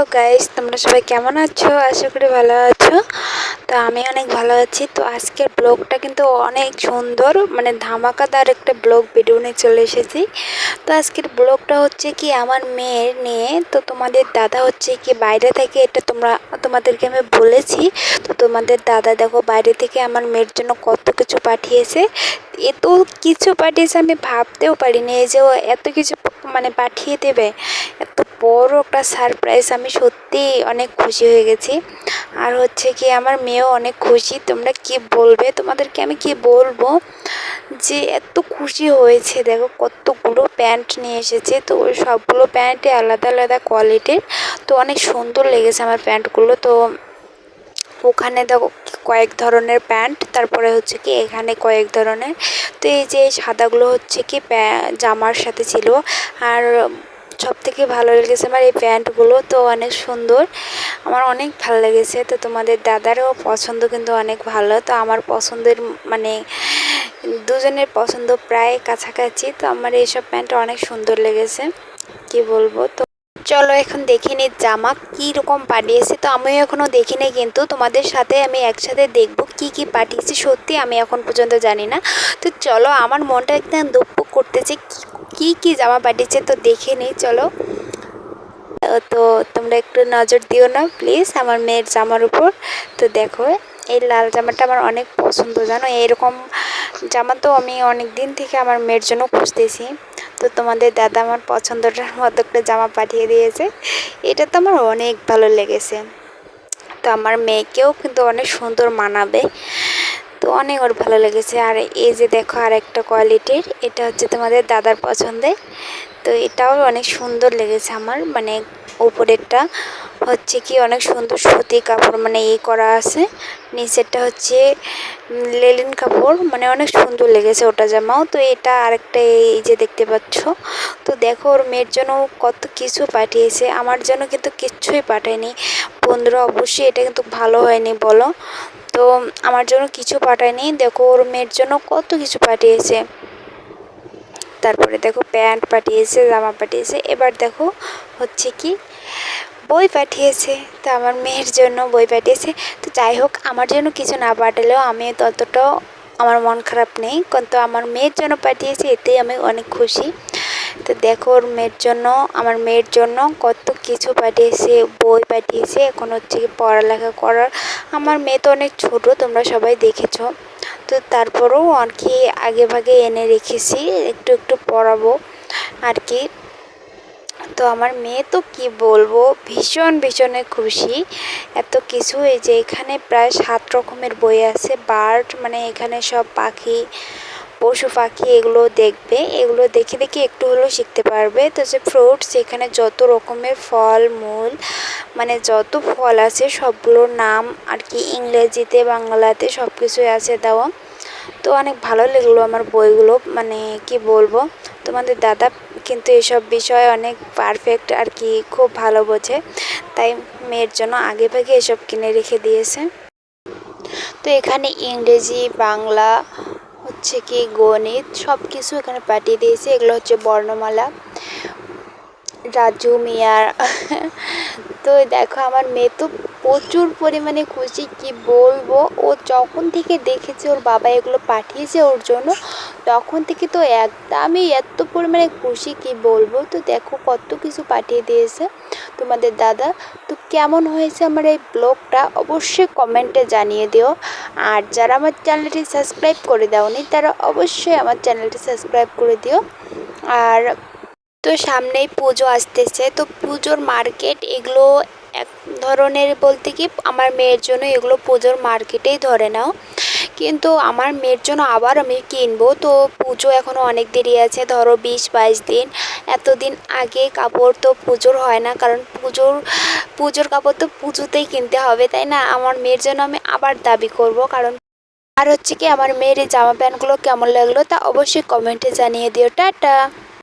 Hello guys, তোমরা সবাই কেমন আছো? আশা করি ভালো আছো। তো আমি অনেক ভালো আছি। তো আজকের ব্লগটা কিন্তু অনেক সুন্দর, মানে ধামাকাদার একটা ব্লগ ভিডিও নিয়ে চলে এসেছি। তো আজকের ব্লগটা হচ্ছে কি আমার মেয়ের নিয়ে। তো তোমাদের দাদা হচ্ছে কি বাইরে থেকে, এটা তোমাদেরকে আমি বলেছি। তো তোমাদের দাদা দেখো বাইরে থেকে আমার মেয়ের জন্য কত কিছু পাঠিয়েছে। এত কিছু পাঠিয়েছে আমি ভাবতেও পারিনি, এই যে ও এত কিছু মানে পাঠিয়ে দেবে। এত বড় একটা সারপ্রাইজ, আমি সত্যি অনেক খুশি হয়ে গেছি। আর হচ্ছে কি আমার মেয়েও অনেক খুশি। তোমরা কি বলবে, তোমাদেরকে আমি কি বলবো যে এত খুশি হয়েছে। দেখো কতগুলো প্যান্ট নিয়ে এসেছে। তো ওই সবগুলো প্যান্টে আলাদা আলাদা কোয়ালিটির। তো অনেক সুন্দর লেগেছে আমার প্যান্টগুলো। তো ওখানে দেখো কয়েক ধরনের প্যান্ট, তারপরে হচ্ছে কি এখানে কয়েক ধরনের। তো এই যে সাদাগুলো হচ্ছে কি জামার সাথে ছিল। আর সবথেকে ভালো লেগেছে আমার এই প্যান্টগুলো। তো অনেক সুন্দর, আমার অনেক ভালো লেগেছে। তো তোমাদের দাদারও পছন্দ কিন্তু অনেক ভালো। তো আমার পছন্দের মানে দুজনের পছন্দ প্রায় কাছাকাছি। তো আমার এইসব প্যান্ট অনেক সুন্দর লেগেছে, কি বলবো। তো চলো এখন দেখে নিই জামা কি রকম পাঠিয়েছে। তো আমিও এখনো দেখিনি, কিন্তু তোমাদের সাথে আমি একসাথে দেখবো কি কি পাঠিয়েছি। সত্যি আমি এখন পর্যন্ত জানি না। তো চলো, আমার মনটা একদম দুঃখ করতেছে কি কি জামা পাঠিয়েছে। তো দেখে নিই চলো। তো তোমরা একটু নজর দিও না প্লিজ আমার মেয়ের জামার উপর। তো দেখো এই লাল জামাটা আমার অনেক পছন্দ, জানো। এরকম জামা তো আমি অনেক দিন থেকে আমার মেয়ের জন্য খুঁজতেছি। তো তোমাদের দাদা আমার পছন্দটার মতো একটা জামা পাঠিয়ে দিয়েছে। এটা তো আমার অনেক ভালো লেগেছে। তো আমার মেয়েকেও কিন্তু অনেক সুন্দর মানাবে। তো অনেক ওর ভালো লেগেছে। আর এই যে দেখো আর একটা কোয়ালিটির, এটা হচ্ছে তোমাদের দাদার পছন্দের। তো এটাও অনেক সুন্দর লেগেছে আমার, মানে উপরেরটা হচ্ছে কি অনেক সুন্দর সুতি কাপড় মানে করা আছে। নিচেরটা হচ্ছে লেলিন কাপড়, মানে অনেক সুন্দর লেগেছে ওটা জামাও। তো এটা আরেকটা এই যে দেখতে পাচ্ছ। তো দেখো ওর মেয়ের জন্য কত কিছু পাঠিয়েছে, আমার জন্য কিন্তু কিচ্ছুই পাঠায়নি। বন্ধুরা অবশ্যই এটা কিন্তু ভালো হয়নি বলো। তো আমার জন্য কিছু পাঠায়নি, দেখো ওর মেয়ের জন্য কত কিছু পাঠিয়েছে। তারপরে দেখো প্যান্ট পাঠিয়েছে, জামা পাঠিয়েছে। এবার দেখো হচ্ছে কি বই পাঠিয়েছে। তো আমার মেয়ের জন্য বই পাঠিয়েছে। তো যাই হোক, আমার জন্য কিছু না পাঠালেও আমি ততটাও আমার মন খারাপ নেই, কিন্তু আমার মেয়ের জন্য পাঠিয়েছে, এতেই আমি অনেক খুশি। তো দেখো ওর মেয়ের জন্য, আমার মেয়ের জন্য কত কিছু পাঠিয়েছে। বই পাঠিয়েছে, এখন হচ্ছে কি পড়ালেখা করার। আমার মেয়ে তো অনেক ছোট, তোমরা সবাই দেখেছো। তো তারপরেও আর কি আগে ভাগে এনে রেখেছি, একটু একটু পড়াবো আর কি। তো আমার মেয়ে তো কি বলবো, ভীষণ ভীষণই খুশি। এত কিছু, এই যে এখানে প্রায় 7 রকমের বই আছে। বার্ড মানে এখানে সব পাখি, পশু পাখি এগুলো দেখবে। এগুলো দেখে দেখে একটু হলেও শিখতে পারবে। তো যে ফ্রুটস, এখানে যত রকমের ফল মূল, মানে যত ফল আছে সবগুলোর নাম আর কি ইংরেজিতে বাংলাতে সব কিছুই আছে দেওয়া। তো অনেক ভালো লাগলো আমার বইগুলো, মানে কি বলবো। তোমাদের দাদা কিন্তু এসব বিষয়ে অনেক পারফেক্ট আর কি, খুব ভালো বোঝে। তাই মেয়ের জন্য আগে ভাগে এসব কিনে রেখে দিয়েছে। তো এখানে ইংরেজি বাংলা হচ্ছে কি গণিত সব কিছু এখানে পাঠিয়ে দিয়েছে। এগুলো হচ্ছে বর্ণমালা, রাজু মিয়ার। তো দেখো আমার মেয়ে তো প্রচুর পরিমাণে খুশি, কি বলবো। ও যখন থেকে দেখেছে ওর বাবা এগুলো পাঠিয়েছে ওর জন্য, তখন থেকে তো একদমই এত পরিমাণে খুশি, কি বলবো। তো দেখো কত কিছু পাঠিয়ে দিয়েছে তোমাদের দাদা। তো কেমন হয়েছে আমার এই ব্লগটা অবশ্যই কমেন্টে জানিয়ে দিও। আর যারা আমার চ্যানেলটি সাবস্ক্রাইব করে দাওনি তারা অবশ্যই আমার চ্যানেলটি সাবস্ক্রাইব করে দিও। আর তো সামনেই পুজো আসতেছে, তো পুজোর মার্কেট এগুলো এক ধরনের বলতে কি আমার মেয়ের জন্য এগুলো পুজোর মার্কেটেই ধরে নাও। কিন্তু আমার মেয়ের জন্য আবার আমি কিনবো। তো পুজো এখনও অনেক দেরি আছে, ধরো 20-22 দিন। এতদিন আগে কাপড় তো পুজোর হয় না, কারণ পুজোর কাপড় তো পুজোতেই কিনতে হবে, তাই না। আমার মেয়ের জন্য আমি আবার দাবি করব, কারণ আর হচ্ছে কি আমার মেয়ের এই জামা প্যান্টগুলো কেমন লাগলো তা অবশ্যই কমেন্টে জানিয়ে দিও। টাটা।